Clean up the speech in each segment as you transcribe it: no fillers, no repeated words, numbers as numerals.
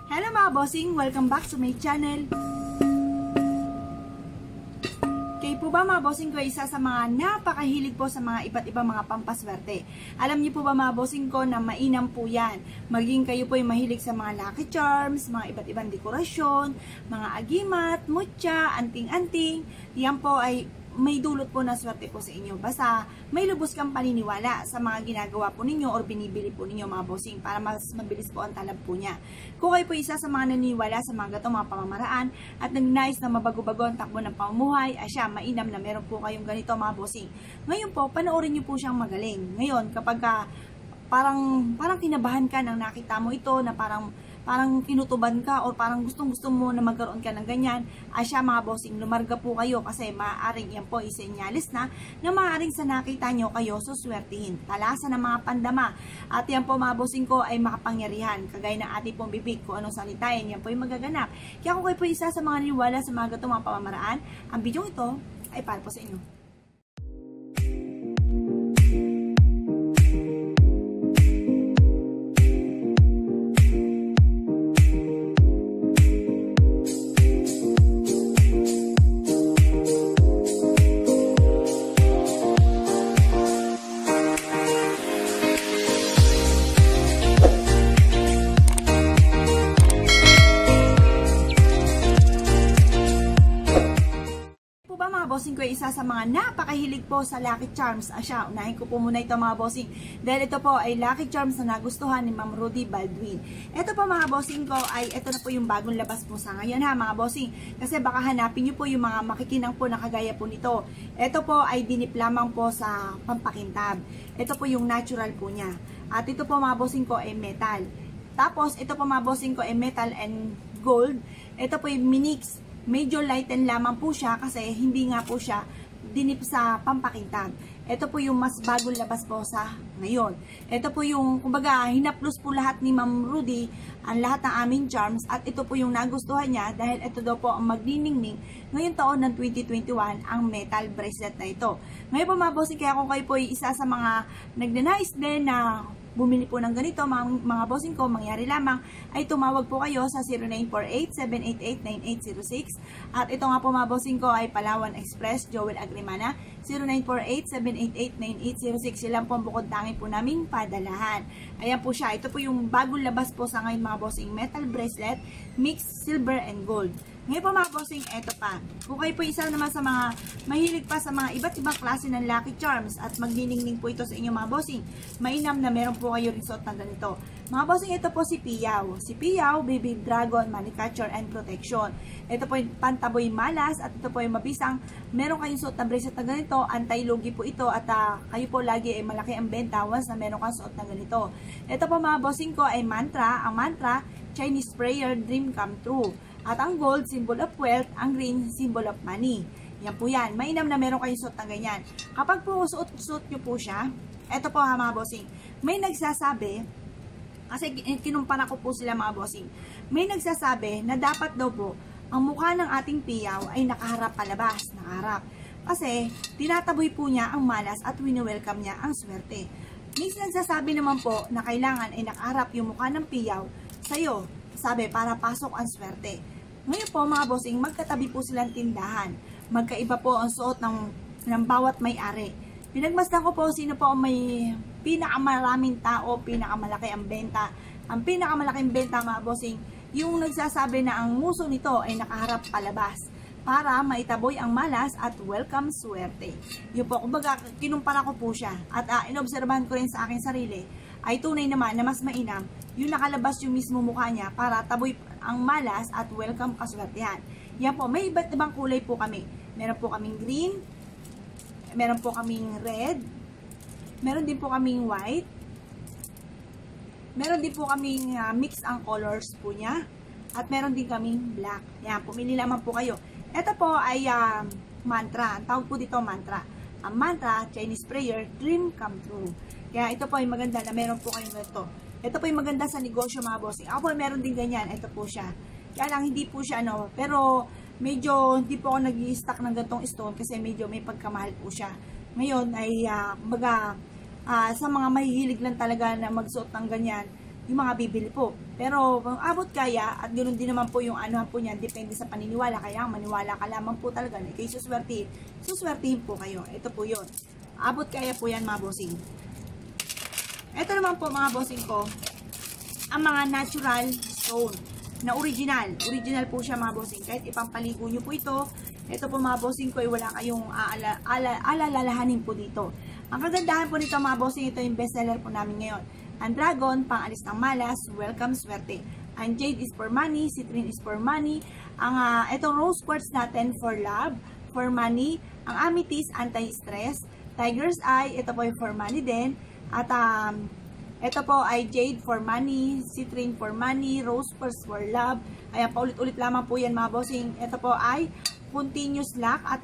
Hello mga bossing! Welcome back to my channel. Kayo po ba mga bossing ko isa sa mga napakahilig po sa mga iba't ibang mga pampaswerte? Alam niyo po ba mga bossing ko na mainam po yan? Maging kayo po ay mahilig sa mga lucky charms, mga iba't ibang dekorasyon, mga agimat, mutya, anting-anting. Yan po ay may dulot po na swerte po sa inyo. Basta may lubos kang paniniwala sa mga ginagawa po ninyo or binibili po ninyo mga bossing para mas mabilis po ang talab po niya. Kung kayo po isa sa mga naniniwala sa mga gatong mga pamamaraan at nagnais na mabago-bago ang takbo ng pamumuhay, asya, mainam na meron po kayong ganito mga bossing. Ngayon po, panoorin niyo po siyang magaling. Ngayon, kapag parang kinabahan ka nang nakita mo ito na parang kinutuban ka or parang gustong-gusto mo na magkaroon ka ng ganyan, asya mga bossing, lumarga po kayo kasi maaaring yan po isenyalis na maaaring sa nakita nyo kayo suswertihin. Talasan ng mga pandama. At yan po mga bossing ko ay makapangyarihan. Kagaya ng ating pong bibig, kung anong salitain, yan po yung magaganap. Kaya kung kayo po isa sa mga niniwala sa mga gatong mga pamamaraan, ang video ito ay para po sa inyo. Bossing ko ay isa sa mga napakahilig po sa Lucky Charms. Asya, unahin ko po muna ito mga bossing. Dahil ito po ay Lucky Charms na nagustuhan ni Ma'am Rudy Baldwin. Ito po mga bossing ko ay ito na po yung bagong labas po sa ngayon ha mga bossing. Kasi baka hanapin nyo po yung mga makikinang po na kagaya po nito. Ito po ay dinip lamang po sa pampakintab. Ito po yung natural po niya. At ito po mga bossing ko ay metal. Tapos ito po mga bossing ko ay metal and gold. Ito po yung minix. Medyo lighten lamang po siya kasi hindi nga po siya dinip sa pampakintab. Ito po yung mas bagong labas po sa ngayon. Ito po yung, kumbaga, hinaplos po lahat ni Ma'am Rudy ang lahat ng aming charms at ito po yung nagustuhan niya dahil ito daw po ang magniningning ngayong taon ng 2021 ang metal bracelet na ito. Ngayon po mga bossing, kaya kung kayo po ay isa sa mga nagnanais din na bumili po ng ganito, mga bossing ko, mangyari lamang ay tumawag po kayo sa 0948-788-9806 at ito nga po mga bossing ko ay Palawan Express, Joel Agrimana, 0948-788-9806. Silang po ang bukod tangi po namin padalahan. Ayan po siya, ito po yung bagong labas po sa ngayon mga bossing, metal bracelet, mixed silver and gold. Ngayon po mga bossing, eto pa. Kung kayo po isa naman sa mga mahilig pa sa mga iba't ibang klase ng Lucky Charms at magniningning po ito sa inyo mga bossing, mainam na meron po kayo rin suot na ganito. Mga bossing, ito po si Piyaw. Si Piyaw, Baby Dragon, Money Catcher and Protection. Ito po yung pantaboy malas at ito po yung mabisang meron kayong suot na bracelet na ganito, anti-lugi po ito at kayo po lagi ay malaki ang benta once na meron kang suot na ganito. Ito po mga bossing ko ay mantra. Ang mantra, Chinese prayer, dream come true. At ang gold, symbol of wealth. Ang green, symbol of money. Yan po yan. Mainam na meron kayong suot na ganyan. Kapag po suot nyo po siya, eto po ha mga bossing, may nagsasabi, kasi kinumpara ko po sila mga bossing, may nagsasabi na dapat daw po, ang mukha ng ating piyaw ay nakaharap palabas, nakaharap. Kasi, tinataboy po niya ang malas at wini-welcome niya ang swerte. Minsan nagsasabi naman po na kailangan ay nakaharap yung mukha ng piyaw sa'yo, sabi, para pasok ang swerte. Ngayon po mga bossing, magkatabi po silang tindahan. Magkaiba po ang suot ng bawat may-ari. Pinagmasdan ko po sino po ang may pinakamaraming tao, pinakamalaki ang benta. Ang pinakamalaking benta mga bossing, yung nagsasabi na ang muso nito ay nakaharap palabas para maitaboy ang malas at welcome swerte. Yun po, kumbaga, kinumpara ko po siya. At inobserbahan ko rin sa aking sarili, ay tunay naman na mas mainam yung nakalabas yung mismo mukha niya para taboy ang malas at welcome kaswertehan. Yan po, may iba't ibang kulay po kami. Meron po kaming green, meron po kaming red, meron din po kaming white, meron din po kaming mix ang colors po niya, at meron din kaming black. Yan, pumili lamang po kayo. Ito po ay mantra. Ang tawag po dito mantra. Ang mantra, Chinese prayer, dream come true. Kaya ito po ay maganda na meron po kayong ito. Ito po yung maganda sa negosyo mga bossing. Ako po meron din ganyan. Ito po siya. Kaya lang hindi po siya pero medyo hindi po ako nag-i-stock ng gantong stone kasi medyo may pagkamahal po siya. Ngayon ay sa mga mahihilig lang talaga na magsuot ng ganyan, yung mga bibili po. Pero kung abot kaya, at ganoon din naman po yung ano po niyan, depende sa paniniwala. Kaya maniwala ka lamang po talaga na kayo suswertihin po kayo. Ito po yun. Abot kaya po yan mga bossing. Ito naman po mga bossing ko, ang mga natural stone na original. Original po siya mga bossing. Kahit ipampaligo nyo po ito, ito po mga bossing ko ay wala kayong alalalahanin po dito. Ang kagandahan po nito mga bossing, ito yung bestseller po namin ngayon. Ang dragon, pang-alis ng malas, welcome swerte. Ang jade is for money, citrine is for money. Ang itong rose quartz natin for love, for money. Ang amethyst, anti-stress. Tiger's eye, ito po ay for money din. At ito po ay jade for money, citrine for money, rose quartz for love. Ayan, paulit-ulit lamang po yan mga bossing. Ito po ay continuous lock at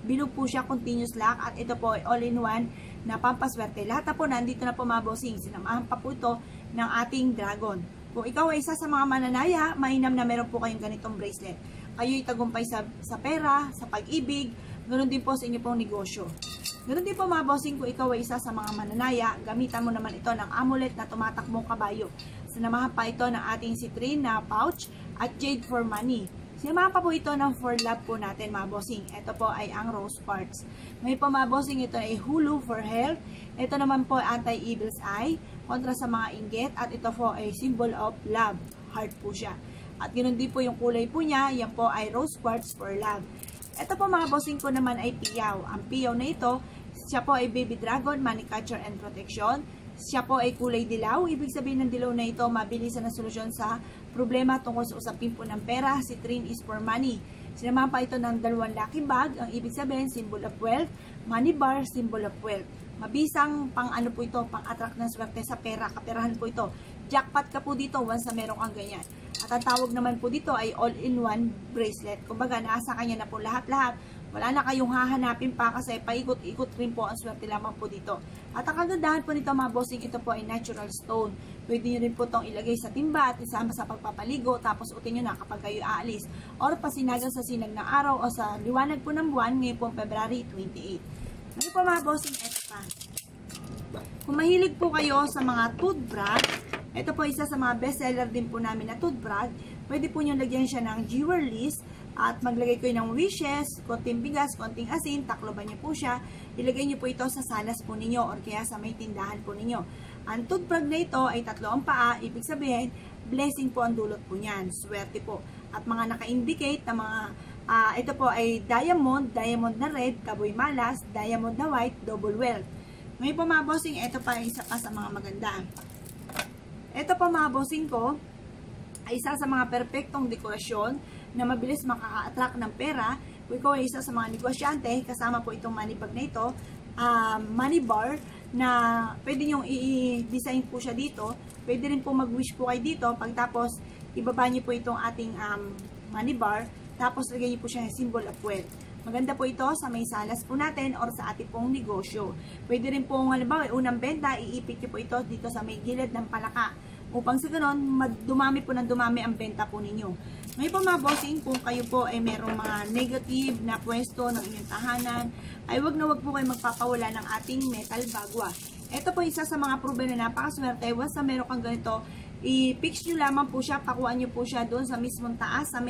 bilog po siya, continuous lock. At ito po ay all-in-one na pampaswerte. Lahat na po nandito na po mga bossing. Sinamahan pa po ito ng ating dragon. Kung ikaw ay isa sa mga mananaya, mainam na meron po kayong ganitong bracelet. Kayo'y tagumpay sa pera, sa pag-ibig, ganoon din po sa inyo pong negosyo. Ganoon din po mga bossing, kung ikaw ay isa sa mga mananaya, gamitan mo naman ito ng amulet na tumatakbong kabayo. Sinamahan pa ito ng ating citrine na pouch at jade for money. Sinamahan pa po ito ng for love po natin mga bossing. Ito po ay ang rose quartz. May po mga bossing, ito ay hulu for health. Ito naman po anti-evil's eye, kontra sa mga inggit. At ito po ay symbol of love, heart po siya. At ganoon din po yung kulay po niya, yan po ay rose quartz for love. Ito po mga bossing ko naman ay piyaw. Ang piyaw na ito, siya po ay baby dragon, money catcher and protection. Siya po ay kulay dilaw. Ibig sabihin ng dilaw na ito, mabilisan na solusyon sa problema tungkol sa usapin po ng pera. Citrine is for money. Sinamahan pa ito ng 2 lucky bag. Ang ibig sabihin, symbol of wealth. Money bar, symbol of wealth. Mabisang pang ano po ito, pang attract ng swerte sa pera. Kaperahan po ito. Jackpot ka po dito once na meron kang ganyan. At ang tawag naman po dito ay all-in-one bracelet. Kumbaga, nasa kanya na po lahat-lahat. Wala na kayong hahanapin pa kasi paikot-ikot rin po ang swerte lamang po dito. At ang kagandahan po nito mga bossing, ito po ay natural stone. Pwede nyo rin po itong ilagay sa timba at isama sa pagpapaligo, tapos utin nyo na kapag kayo aalis. Or pasinagan sa sinag ng araw o sa liwanag po ng buwan ngayon po February 28. Ngayon po mga bossing, ito pa. Kung mahilig po kayo sa mga toothbrush, ito po isa sa mga bestseller din po namin na toothbrush. Pwede po nyo lagyan siya ng jewelries at maglagay kayo ng wishes, konting bigas, konting asin, takloban nyo po siya. Ilagay nyo po ito sa salas po ninyo or kaya sa may tindahan po ninyo. Ang toothbrush na ito ay 3 ang paa, ibig sabihin, blessing po ang dulot po niyan, swerte po. At mga naka-indicate na mga, ito po ay diamond, diamond na red, kaboy malas, diamond na white, double wealth. Ngayon po mga bossing, ito pa ay isa pa sa mga maganda. Ito po mga bossing ko, ay isa sa mga perpektong dekorasyon na mabilis makaka-attract ng pera. Kung ikaw ay isa sa mga negosyante, kasama po itong money bag na ito, money bar, na pwede nyong i-design po siya dito. Pwede rin po mag-wish po kayo dito. Pagtapos, ibaba nyo po itong ating money bar, tapos lagyan nyo po siya ng symbol of wealth. Maganda po ito sa may salas po natin or sa ating pong negosyo. Pwede rin po, halimbawa, unang benta, iipit nyo po ito dito sa may gilid ng palaka. Upang sa ganon, dumami po ng dumami ang benta po ninyo. Ngayon po mga bossing, kung kayo po ay merong mga negative na pwesto ng inyong tahanan, ay wag na wag po kayo magpapawala ng ating metal bagwa. Ito po isa sa mga proven na napakaswerte. Once na meron kang ganito, i-fix nyo lamang po siya, pakuan nyo po siya doon sa mismong taas, sa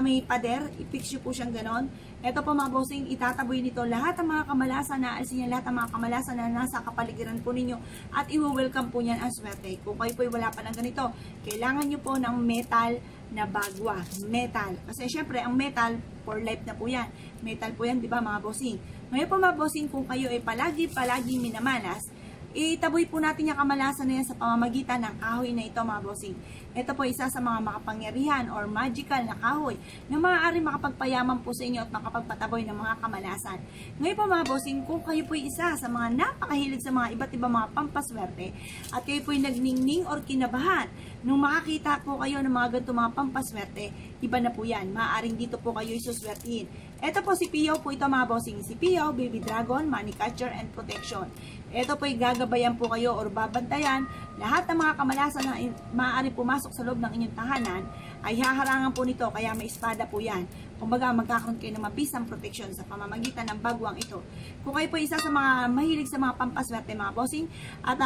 may pader, i-fix nyo po siyang ganon. Ito po mga bossing, itataboy nito lahat ng mga kamalasan na alisin niya, lahat ng mga kamalasan na nasa kapaligiran po ninyo at i-welcome po niyan ang swerte. Kung kayo po wala pa ng ganito, kailangan nyo po ng metal na bagwa. Metal. Kasi syempre, ang metal, for life na po yan. Metal po yan, di ba mga bossing? Ngayon po mga bossing, kung kayo ay palagi minamalas, itaboy po natin yung kamalasan na yan sa pamamagitan ng kahoy na ito mga bossing. Ito po isa sa mga makapangyarihan or magical na kahoy na maaari makapagpayaman po sa inyo at makapagpataboy ng mga kamalasan. Ngayon po mga bossing, kung kayo po isa sa mga napakahilig sa mga iba't ibang mga pampaswerte at kayo po nagningning or kinabahan nung makakita po kayo ng mga ganito mga pampaswerte, iba na po yan. Maaaring dito po kayo isuswertihin. Ito po si Pio po ito mga bossing. Si Pio, baby dragon, money catcher and protection. Ito po ay gagabayan po kayo or babantayan. Lahat ng mga kamalasan na maaari pumasok sa loob ng inyong tahanan ay haharangan po nito, kaya may espada po yan. Kumbaga magkakaroon kayo ng mabisang protection sa pamamagitan ng bagwang ito. Kung kayo po isa sa mga mahilig sa mga pampaswerte mga bossing at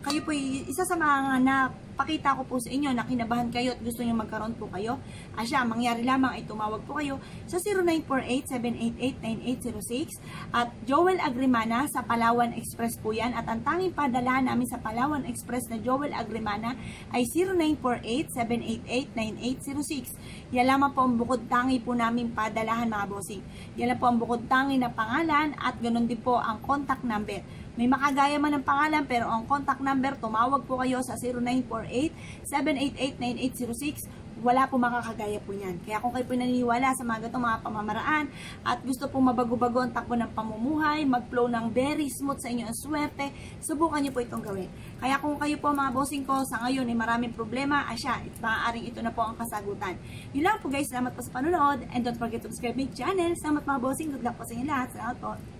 kayo po isa sa mga napakita ko po sa inyo na kinabahan kayo at gusto nyo magkaroon po kayo, asya, mangyari lamang ay tumawag po kayo sa 0948-788-9806 at Joel Agrimana sa Palawan Express po yan. At ang tanging padala namin sa Palawan Express na Joel Agrimana ay 0948-788-9806. Yan lamang po ang bukod tangi po namin padalahan mga bossing. Yan lang po ang bukod tangi na pangalan at ganun din po ang contact number. May makagaya man ng pangalan pero ang contact number, tumawag po kayo sa 0948-788-9806. Wala po makakagaya po niyan. Kaya kung kayo po naniniwala sa mga ganitong mga pamamaraan at gusto po mabago-bago ang takbo ng pamumuhay, mag-flow ng very smooth sa inyo ang swerte, subukan niyo po itong gawin. Kaya kung kayo po mga bossing ko sa ngayon ay maraming problema, asya, maaaring ito na po ang kasagutan. Yun lang po guys, salamat po sa panonood and don't forget to subscribe my channel. Salamat mga bossing, good luck po sa inyo lahat. Salamat po.